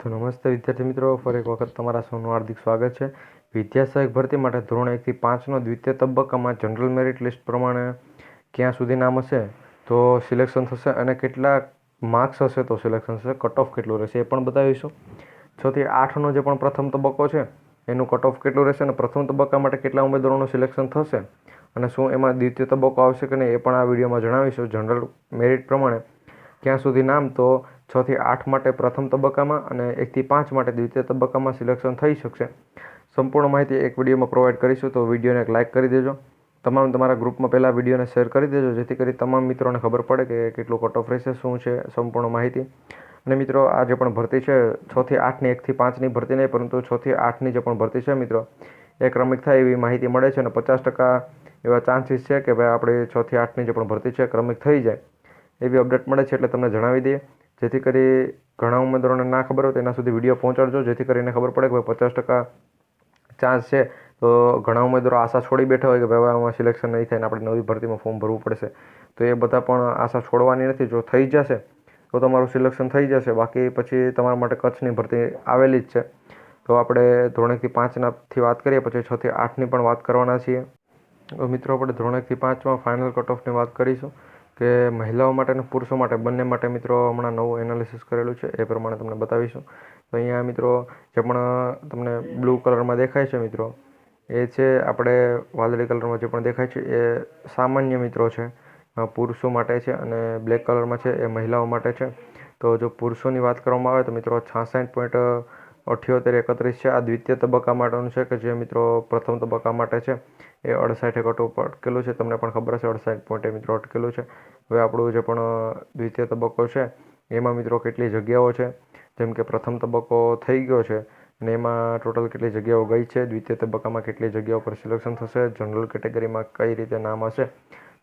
તો નમસ્તે વિદ્યાર્થી મિત્રો, ફરી એક વખત તમારા સૌનું હાર્દિક સ્વાગત છે. વિદ્યા સહાયક ભરતી માટે ધોરણ 1 થી 5નો દ્વિતીય તબક્કામાં જનરલ મેરિટ લિસ્ટ પ્રમાણે ક્યાં સુધી નામ હશે તો સિલેક્શન થશે અને કેટલા માર્ક્સ હશે તો સિલેક્શન થશે, કટ ઓફ કેટલું રહેશે એ પણ બતાવીશું. 6 થી 8નો જે પણ પ્રથમ તબક્કો છે એનું કટ ઓફ કેટલું રહેશે અને પ્રથમ તબક્કા માટે કેટલા ઉમેદવારોનું સિલેક્શન થશે અને શું એમાં દ્વિતીય તબક્કો આવશે કે નહીં એ પણ આ વિડીયોમાં જણાવીશું. જનરલ મેરિટ પ્રમાણે ક્યાં સુધી નામ તો 6 થી 8 માટે પ્રથમ તબક્કામાં અને 1 થી 5 માટે દ્વિતીય તબક્કામાં સિલેક્શન થઈ શકશે. સંપૂર્ણ માહિતી એક વિડીયોમાં પ્રોવાઈડ કરીશું, તો વિડીયોને એક લાઇક કરી દેજો. તમારા ગ્રુપમાં પહેલાં વિડીયોને શેર કરી દેજો, જેથી કરી તમામ મિત્રોને ખબર પડે કે કેટલું કટ ઓફ રહેશે, શું છે સંપૂર્ણ માહિતી. અને મિત્રો, આ જે પણ ભરતી છે 6 થી 8ની 1 થી 5ની ભરતી નહીં, પરંતુ 6 થી 8ની જે પણ ભરતી છે મિત્રો, એ ક્રમિક થાય એવી માહિતી મળે છે અને 50% એવા ચાન્સીસ છે કે ભાઈ આપણે 6 થી 8ની જે પણ ભરતી છે ક્રમિક થઈ જાય એવી અપડેટ મળે છે, એટલે તમને જણાવી દઈએ. જેથી કરી ઘણા ઉમેદવારોને ના ખબર હોય તો એના સુધી વિડીયો પહોંચાડજો, જેથી કરીને ખબર પડે કે ભાઈ 50% ચાન્સ છે. તો ઘણા ઉમેદવારો આશા છોડી બેઠા હોય કે ભાઈ આમાં સિલેક્શન નહીં થાય ને આપણે નવી ભરતીમાં ફોર્મ ભરવું પડશે, તો એ બધા પણ આશા છોડવાની નથી. જો થઈ જશે તો તમારું સિલેક્શન થઈ જશે, બાકી પછી તમારા માટે કચ્છની ભરતી આવેલી જ છે. તો આપણે ધોરણ 1 થી 5થી વાત કરીએ, પછી 6 થી 8ની પણ વાત કરવાના છીએ. તો મિત્રો, આપણે ધોરણ 1 થી 5માં ફાઇનલ કટ ઓફની વાત કરીશું કે મહિલાઓ માટે અને પુરુષો માટે બંને માટે મિત્રો હમણાં નવું એનાલિસિસ કરેલું છે, એ પ્રમાણે તમને બતાવીશું. તો અહીંયા મિત્રો જે પણ તમને બ્લુ કલરમાં દેખાય છે મિત્રો, એ છે આપણે વાદળી કલરમાં જે પણ દેખાય છે એ સામાન્ય મિત્રો છે, પુરુષો માટે છે, અને બ્લેક કલરમાં છે એ મહિલાઓ માટે છે. તો જો પુરુષોની વાત કરવામાં આવે તો મિત્રો 66.7831 છે. આ દ્વિતીય તબક્કા માટેનું છે કે જે મિત્રો પ્રથમ તબક્કા માટે છે એ 68 કટ ઓફ અટકેલું છે. તમને પણ ખબર હશે 68 પોઈન્ટે મિત્રો અટકેલું છે. હવે આપણું જે પણ દ્વિતીય તબક્કો છે એમાં મિત્રો કેટલી જગ્યાઓ છે, જેમ કે પ્રથમ તબક્કો થઈ ગયો છે અને એમાં ટોટલ કેટલી જગ્યાઓ ગઈ છે, દ્વિતીય તબક્કામાં કેટલી જગ્યાઓ પર સિલેક્શન થશે, જનરલ કેટેગરીમાં કઈ રીતે નામ હશે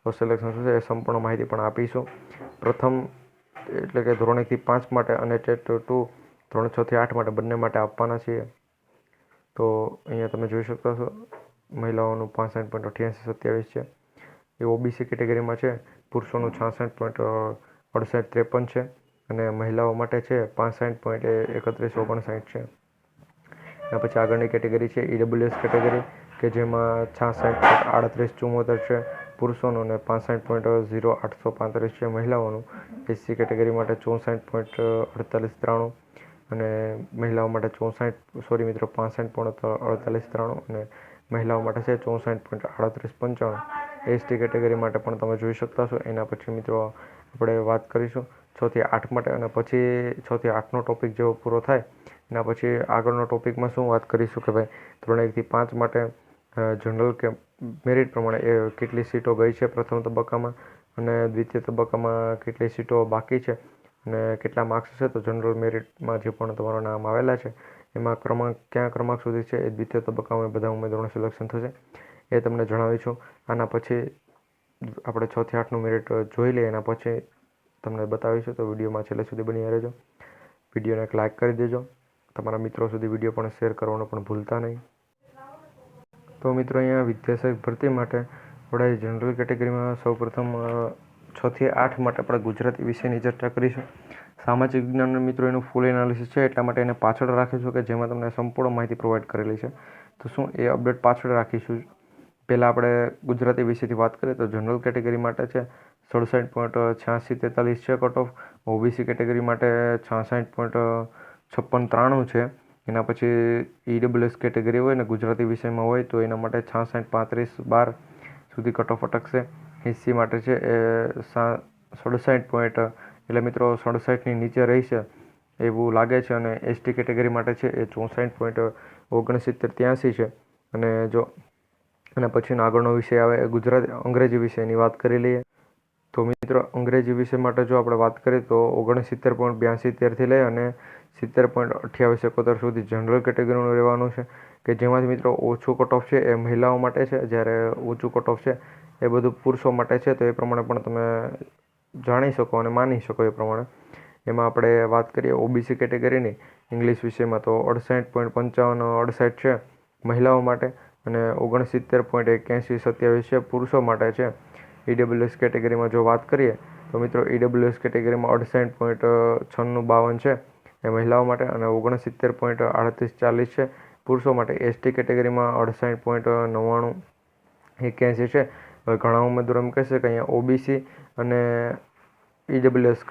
તો સિલેક્શન થશે, એ સંપૂર્ણ માહિતી પણ આપીશું. પ્રથમ એટલે કે ધોરણ 1 થી 5 માટે અને ટેટ 2 ધોરણ 6 થી 8 માટે બંને માટે આપવાના છીએ. તો અહીંયા તમે જોઈ શકો છો મહિલાઓનું 65.8827 છે, એ ઓબીસી કેટેગરીમાં છે. પુરુષોનું 66.6853 છે અને મહિલાઓ માટે છે 65.3159 છે. એના પછી આગળની કેટેગરી છે ઈડબ્લ્યુએસ કેટેગરી, કે જેમાં 66.3874 છે પુરુષોનું અને 65.0835 છે મહિલાઓનું. એસસી કેટેગરી માટે 64.4893 અને મહિલાઓ માટે 65.4893 અને મહિલાઓ માટે છે 64.3895. એસટી કેટેગરી માટે પણ તમે જોઈ શકતા છો. એના પછી મિત્રો આપણે વાત કરીશું 6 થી 8 માટે, અને પછી 6 થી 8નો ટોપિક જેવો પૂરો થાય એના પછી આગળનો ટોપિકમાં શું વાત કરીશું કે ભાઈ ધોરણ 1 થી 5 માટે જનરલ કે મેરિટ પ્રમાણે એ કેટલી સીટો ગઈ છે પ્રથમ તબક્કામાં અને દ્વિતીય તબક્કામાં કેટલી સીટો બાકી છે અને કેટલા માર્ક્સ છે. તો જનરલ મેરિટમાં જે પણ તમારું નામ આવેલા છે એમાં કયા ક્રમાંક સુધી છે એ દ્વિતીય તબક્કામાં બધા ઉમેદવારોનું સિલેક્શન થશે એ તમને જણાવીશું. આના પછી આપણે 6 થી 8નું મેરિટ જોઈ લઈએ, એના પછી તમને બતાવીશું. તો વિડીયોમાં છેલ્લે સુધી બની રહેજો. વિડીયોને એક લાઇક કરી દેજો. તમારા મિત્રો સુધી વિડીયો પણ શેર કરવાનું પણ ભૂલતા નહીં. તો મિત્રો, અહીંયા વિદ્યા સહાયક ભરતી માટે આપણે જનરલ કેટેગરીમાં સૌપ્રથમ 6 થી 8 માટે આપણે ગુજરાતી વિષયની ચર્ચા કરીશું. સામાજિક વિજ્ઞાનના મિત્રો એનું ફૂલ એનાલિસિસ છે, એટલા માટે એને પાછળ રાખીશું કે જેમાં તમને સંપૂર્ણ માહિતી પ્રોવાઈડ કરેલી છે. તો શું એ અપડેટ પાછળ રાખીશું. પહેલાં આપણે ગુજરાતી વિષયથી વાત કરીએ તો જનરલ કેટેગરી માટે છે 67.8643 છે કટ ઓફ. ઓબીસી કેટેગરી માટે 66.5693 છે. એના પછી ઈડબ્લ્યુએસ કેટેગરી હોય ને ગુજરાતી વિષયમાં હોય તો એના માટે 66.3512 સુધી કટ ઓફ અટકશે. એસસી માટે છે એ 67 પોઈન્ટ, એટલે મિત્રો 67ની નીચે રહેશે એવું લાગે છે. અને એસટી કેટેગરી માટે છે એ 64.6983 છે. અને જો અને પછીનો આગળનો વિષય આવે અંગ્રેજી વિષયની વાત કરી લઈએ. તો મિત્રો, અંગ્રેજી વિષય માટે જો આપણે વાત કરીએ તો 69.8213થી લઈ અને 70.2871 સુધી જનરલ કેટેગરીનું રહેવાનું છે, કે જેમાંથી મિત્રો ઓછું કટ ઓફ છે એ મહિલાઓ માટે છે, જ્યારે ઊંચું કટ ઓફ છે એ બધું પુરુષો માટે છે. તો એ પ્રમાણે પણ તમે જાણી શકો અને માની શકો એ પ્રમાણે. એમાં આપણે વાત કરીએ ઓબીસી કેટેગરીની ઇંગ્લિશ વિષયમાં તો 68.5568 છે મહિલાઓ માટે અને 69.8127 છે પુરુષો માટે છે. ઈડબ્લ્યુએસ કેટેગરીમાં જો વાત કરીએ તો મિત્રો ઈડબ્લ્યુએસ કેટેગરીમાં 68.9652 છે એ મહિલાઓ માટે અને 69.3840 છે પુરુષો માટે. એસટી કેટેગરીમાં 68.9981 છે. હવે ઘણા ઉમેદવારો એમ કહેશે કે અહીંયા ઓબીસી અને ઈડબ્લ્યુએસ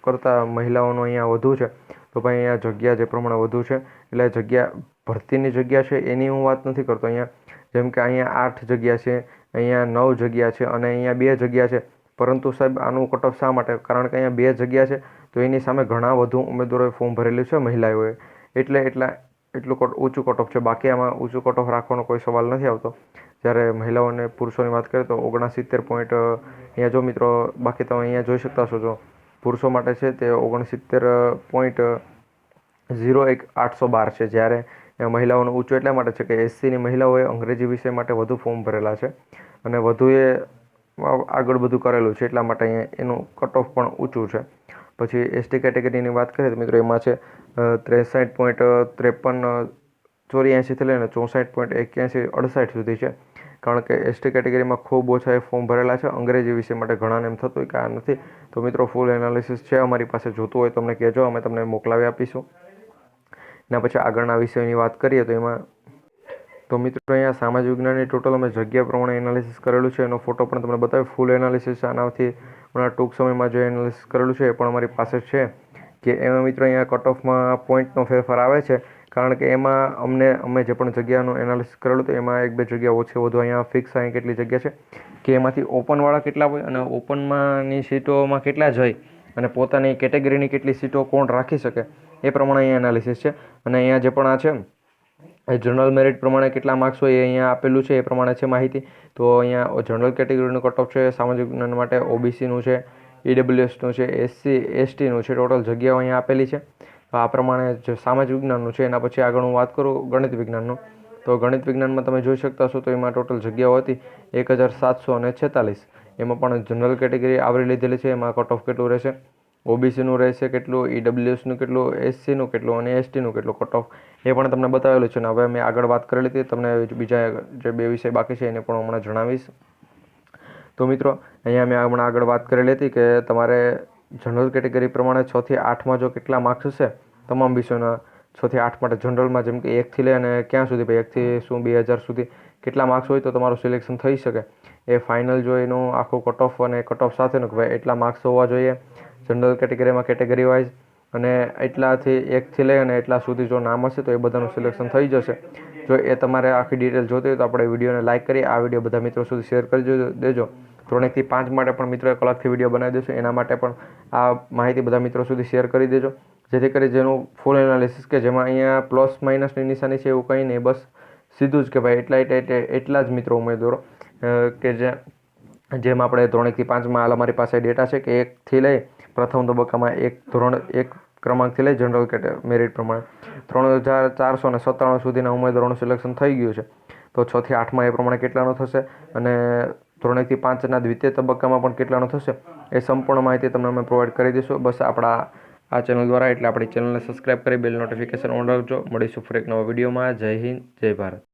કરતાં મહિલાઓનો અહીંયા વધુ છે. તો ભાઈ અહીંયા જગ્યા જે પ્રમાણે વધુ છે એટલે જગ્યા ભરતીની જગ્યા છે એની હું વાત નથી કરતો. અહીંયા જેમ કે અહીંયા 8 જગ્યા છે, અહીંયા 9 જગ્યા છે અને અહીંયા 2 જગ્યા છે. પરંતુ સાહેબ આનું કટ ઓફ શા માટે? કારણ કે અહીંયા 2 જગ્યા છે તો એની સામે ઘણા વધુ ઉમેદવારોએ ફોર્મ ભરેલું છે મહિલાઓએ, એટલું ઊંચું કટ ઓફ છે. બાકી આમાં ઊંચું કટ ઓફ રાખવાનો કોઈ સવાલ નથી આવતો. જ્યારે મહિલાઓ અને પુરુષોની વાત કરીએ તો 69 પોઈન્ટ અહીંયા જો મિત્રો, બાકી તમે અહીંયા જોઈ શકતા છો, જો પુરુષો માટે છે તે 69.01812 છે. જ્યારે મહિલાઓનું ઊંચું એટલા માટે છે કે એસસીની મહિલાઓએ અંગ્રેજી વિષય માટે વધુ ફોર્મ ભરેલા છે અને વધુએ આગળ બધું કરેલું છે, એટલા માટે અહીંયા એનું કટ ઓફ પણ ઊંચું છે. પછી એસટી કેટેગરીની વાત કરીએ તો મિત્રો એમાં છે 63.5384 થી લઈને 64.8168 સુધી છે. કારણ કે એસટી કેટેગરીમાં ખૂબ ઓછા એ ફોર્મ ભરેલા છે અંગ્રેજી વિષય માટે. ઘણાને એમ થતું હોય કે આ નથી, તો મિત્રો ફૂલ એનાલિસિસ છે અમારી પાસે, જોતું હોય તો અમને કહેજો, અમે તમને મોકલાવી આપીશું. એના પછી આગળના વિષયની વાત કરીએ તો એમાં તો મિત્રો અહીંયા સામાજિક વિજ્ઞાનની ટોટલ અમે જગ્યા પ્રમાણે એનાલિસિસ કરેલું છે. એનો ફોટો પણ તમને બતાવ્યો. ફૂલ એનાલિસિસ આનાથી હમણાં ટૂંક સમયમાં જે એનાલિસિસ કરેલું છે એ પણ અમારી પાસે છે. કે એમાં મિત્રો અહીંયા કટ ઓફમાં પોઈન્ટનો ફેરફાર આવે છે, કારણ કે એમાં અમે જે પણ જગ્યાનું એનાલિસિસ કરેલું તો એમાં 1-2 જગ્યા ઓછી વધુ અહીંયા ફિક્સ અહીં કેટલી જગ્યા છે કે એમાંથી ઓપનવાળા કેટલા હોય અને ઓપનમાંની સીટોમાં કેટલા જાય અને પોતાની કેટેગરીની કેટલી સીટો કોણ રાખી શકે એ પ્રમાણે અહીંયા એનાલિસિસ છે. અને અહીંયા જે પણ આ છે એ જનરલ મેરિટ પ્રમાણે કેટલા માર્ક્સ હોય એ અહીંયા આપેલું છે, એ પ્રમાણે છે માહિતી. તો અહીંયા જનરલ કેટેગરીનું કટ ઓફ છે સામાજિક વિજ્ઞાન માટે, ઓબીસીનું છે, ઈડબ્લ્યુએસનું છે, એસસી એસટીનું છે, ટોટલ જગ્યાઓ અહીંયા આપેલી છે. આ પ્રમાણે જે સામાજિક વિજ્ઞાનનું છે. એના પછી આગળ હું વાત કરું ગણિત વિજ્ઞાનનું, તો ગણિત વિજ્ઞાનમાં તમે જોઈ શકતા છો તો એમાં ટોટલ જગ્યાઓ હતી 1746. એમાં પણ જનરલ કેટેગરી આવરી લીધેલી છે. એમાં કટ ઓફ કેટલું રહેશે, ઓબીસીનું રહેશે કેટલું, ઈડબ્લ્યુએસનું કેટલું, એસસીનું કેટલું અને એસટીનું કેટલું કટ ઓફ એ પણ તમને બતાવેલું છે. ને હવે મેં આગળ વાત કરેલી હતી, તમને બીજા જે 2 વિષય બાકી છે એને પણ હમણાં જણાવીશ. તો મિત્રો અહીંયા મેં હમણાં આગળ વાત કરેલી હતી કે તમારે જનરલ કેટેગરી પ્રમાણે 6 થી 8માં જો કેટલા માર્ક્સ હશે તમામ વિષયોના 6 થી 8 માટે જનરલમાં, જેમ કે 1 થી લઈ અને ક્યાં સુધી ભાઈ 1 થી શું 2000 સુધી કેટલા માર્ક્સ હોય તો તમારું સિલેક્શન થઈ શકે એ ફાઇનલ જો એનું આખું કટ ઓફ અને કટ ઓફ સાથેનું કે ભાઈ એટલા માર્ક્સ હોવા જોઈએ જનરલ કેટેગરીમાં કેટેગરી વાઇઝ, અને એટલાથી 1 થી લઈ અને એટલા સુધી જો નામ હશે તો એ બધાનું સિલેક્શન થઈ જશે. જો એ તમારે આખી ડિટેલ જોતી હોય તો આપણે વિડીયોને લાઇક કરી આ વિડીયો બધા મિત્રો સુધી શેર કરી દેજો. 3 થી 5 માટે પણ મિત્રો એક અલગથી વિડીયો બનાવી દેશું, એના માટે પણ આ માહિતી બધા મિત્રો સુધી શેર કરી દેજો, જેથી કરી જેનું ફૂલ એનાલિસિસ કે જેમાં અહીંયા પ્લસ માઇનસની નિશાની છે એવું કંઈ નહીં, બસ સીધું જ કે ભાઈ એટલા જ મિત્રો ઉમેદવારો કે જેમ આપણે 3 થી 5માં હાલ અમારી પાસે ડેટા છે કે 1 થી લઈ પ્રથમ તબક્કામાં 1 ક્રમાંકથી લઈ જનરલ મેરિટ પ્રમાણે 3497 સુધીના ઉમેદવારોનું સિલેક્શન થઈ ગયું છે. તો 6 થી 8માં એ પ્રમાણે કેટલાનું થશે અને 3 થી 5ના દ્વિતીય તબક્કામાં પણ કેટલાનું થશે એ સંપૂર્ણ માહિતી તમને અમે પ્રોવાઈડ કરી દઈશું. બસ આપણા આ ચેનલ દ્વારા, એટલે આપણી ચેનલને સબસ્ક્રાઈબ કરી બેલ નોટિફિકેશન ઓન રાખજો. મળીશું ફરી એક નવા વિડીયોમાં. જય હિન્દ, જય ભારત.